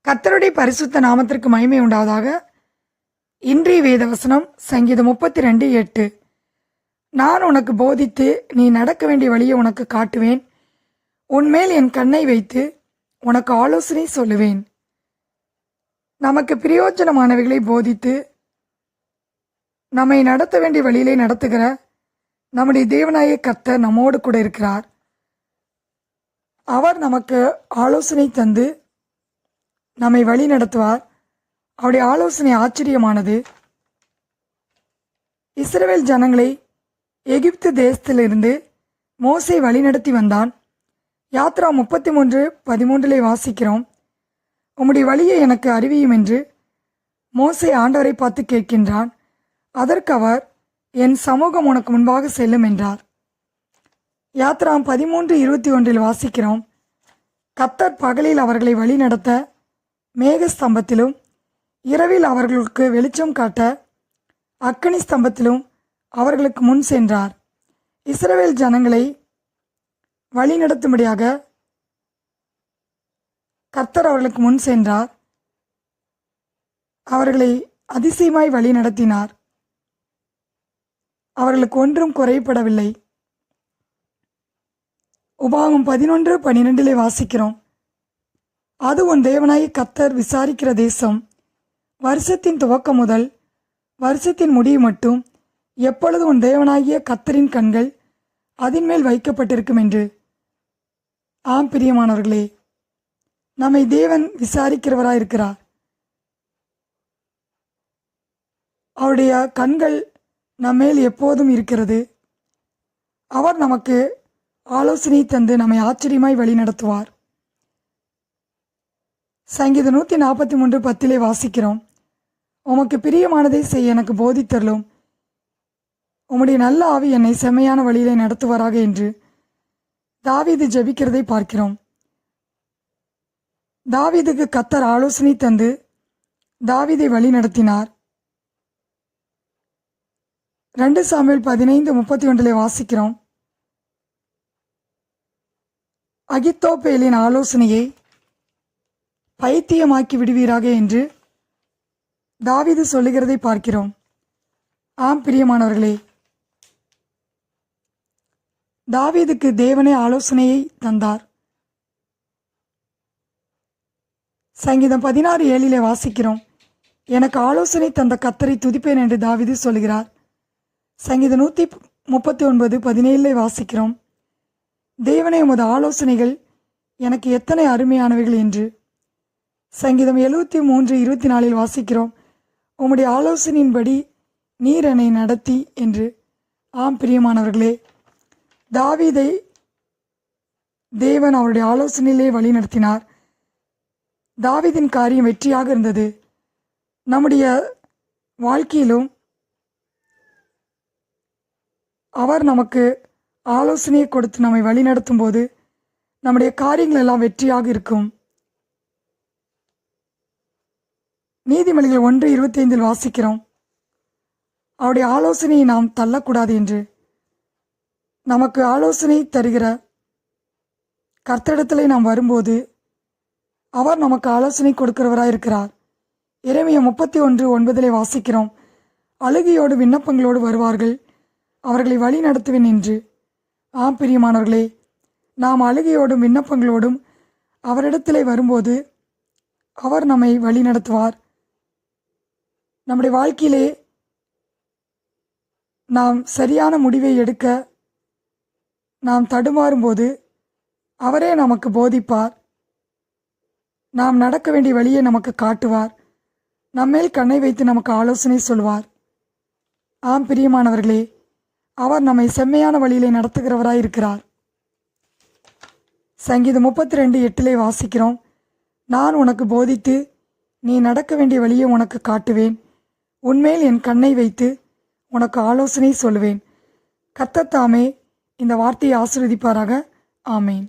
கர்த்தருடைய பரிசுத்த நாமத்திற்கு மகிமை உண்டாவதாக. இன்றைய வேதவசனம் சங்கீதம் 32:8. நான் உனக்கு போதித்து நீ நடக்க வேண்டிய வழியை உனக்கு காட்டுவேன், உன்மேல் என் கண்ணை வைத்து உனக்கு ஆலோசனை சொல்லுவேன். நமக்கு பிரயோஜனமானவைகளை போதித்து நம்மை நடத்த வேண்டிய வழியிலே நடத்துகிற நம்முடைய தேவனாய கர்த்தர் நம்மோடு கூட இருக்கிறார். அவர் நமக்கு ஆலோசனை தந்து நம்மை வழி நடத்துவார். அவருடைய ஆலோசனை ஆச்சரியமானது. இஸ்ரவேல் ஜனங்களை எகிப்து தேசத்திலிருந்து மோசே வழிநடத்தி வந்தான். யாத்ரா 33:13 வாசிக்கிறோம். உம்முடைய வழியை எனக்கு அறிவியும் என்று மோசே ஆண்டவரை பார்த்து கேட்கின்றான். அதற்கு அவர், என் சமூகம் உனக்கு முன்பாக செல்லும் என்றார். யாத்ரா 13:21 வாசிக்கிறோம். கர்த்தர் பகலில் அவர்களை வழி நடத்த மேக ஸ்தம்பத்திலும், இரவில் அவர்களுக்கு வெளிச்சம் காட்ட அக்கினி ஸ்தம்பத்திலும் அவர்களுக்கு முன் சென்றார். இஸ்ரவேல் ஜனங்களை வழி நடத்தும்படியாக கர்த்தர் அவர்களுக்கு முன் சென்றார். அவர்களை அதிசயமாய் வழி நடத்தினார். அவர்களுக்கு ஒன்றும் குறைபடவில்லை. உபாகமம் 11:12 வாசிக்கிறோம். அது உன் தேவனாய் கர்த்தர் விசாரிக்கிற தேசம், வருஷத்தின் துவக்கம் முதல் வருஷத்தின் முடிவு மட்டும் எப்பொழுது உன் தேவனாகிய கர்த்தரின் கண்கள் அதன் மேல் வைக்கப்பட்டிருக்கும் என்று. ஆம் பிரியமானவர்களே, நம்மை தேவன் விசாரிக்கிறவராயிருக்கிறார். அவருடைய கண்கள் நம்மேல் எப்போதும் இருக்கிறது. அவர் நமக்கு ஆலோசனை தந்து நம்மை ஆச்சரியமாய் வழி நடத்துவார். சங்கீதம் 143:10 வாசிக்கிறோம். உமக்கு பிரியமானதை செய்ய எனக்கு போதித்தருளும், உம்முடைய நல்ல ஆவி என்னை செம்மையான வழியிலே நடத்துவாராக என்று தாவீது ஜெபிக்கிறதை பார்க்கிறோம். தாவீதுக்கு கர்த்தர் ஆலோசனை தந்து தாவீதை வழி நடத்தினார். 2 சாமுவேல் 15:31 வாசிக்கிறோம். அகித்தோப்பேலின் ஆலோசனையை பைத்தியமாக்கி விடுவீராக என்று தாவீது சொல்லுகிறதை பார்க்கிறோம். ஆம் பிரியமானவர்களே, தாவீதுக்கு தேவனே ஆலோசனையை தந்தார். சங்கீதம் 16:7 வாசிக்கிறோம். எனக்கு ஆலோசனை தந்த கர்த்தரை துதிப்பேன் என்று தாவீது சொல்கிறார். சங்கீதம் 139:17 வாசிக்கிறோம். தேவனே, உமது ஆலோசனைகள் எனக்கு எத்தனை அருமையானவைகள் என்று. சங்கீதம் 73:24 வாசிக்கிறோம். உம்முடைய ஆலோசனையின்படி நீர் என்னை நடத்தி என்று. ஆம் பிரியமானவர்களே, தாவீதை தேவன் அவருடைய ஆலோசனையிலே வழி நடத்தினார். தாவீதின் காரியம் வெற்றியாக இருந்தது. நம்முடைய வாழ்க்கையிலும் அவர் நமக்கு ஆலோசனையை கொடுத்து நம்மை வழி நடத்தும் போது நம்முடைய காரியங்கள் எல்லாம் வெற்றியாக இருக்கும். நீதிமொழிகள் 1:25 வாசிக்கிறோம். அவருடைய ஆலோசனையை நாம் தள்ளக்கூடாது என்று. நமக்கு ஆலோசனை தருகிற கர்த்தரிடத்திலே நாம் வரும்போது அவர் நமக்கு ஆலோசனை கொடுக்கிறவராயிருக்கிறார். எரேமியா 31:9 வாசிக்கிறோம். அழுகையோடு விண்ணப்பங்களோடு வருவார்கள், அவர்களை வழி நடத்துவேன் என்று. ஆம் பிரியமானவர்களே, நாம் அழுகையோடும் விண்ணப்பங்களோடும் அவரிடத்திலே வரும்போது அவர் நம்மை வழி நடத்துவார். நம்முடைய வாழ்க்கையிலே நாம் சரியான முடிவை எடுக்க நாம் தடுமாறும்போது அவரே நமக்கு போதிப்பார். நாம் நடக்க வேண்டிய வழியை நமக்கு காட்டுவார். நம்மேல் கண்ணை வைத்து நமக்கு ஆலோசனை சொல்வார். ஆம் பிரியமானவர்களே, அவர் நம்மை செம்மையான வழியிலே நடத்துகிறவராயிருக்கிறார். சங்கீதம் 32:8 வாசிக்கிறோம். நான் உனக்கு போதித்து நீ நடக்க வேண்டிய வழியை உனக்கு காட்டுவேன், உன்மேல் என் கண்ணை வைத்து உனக்கு ஆலோசனை சொல்லுவேன். கர்த்தர் தாமே இந்த வார்த்தையை ஆசீர்வதிப்பாராக. ஆமேன்.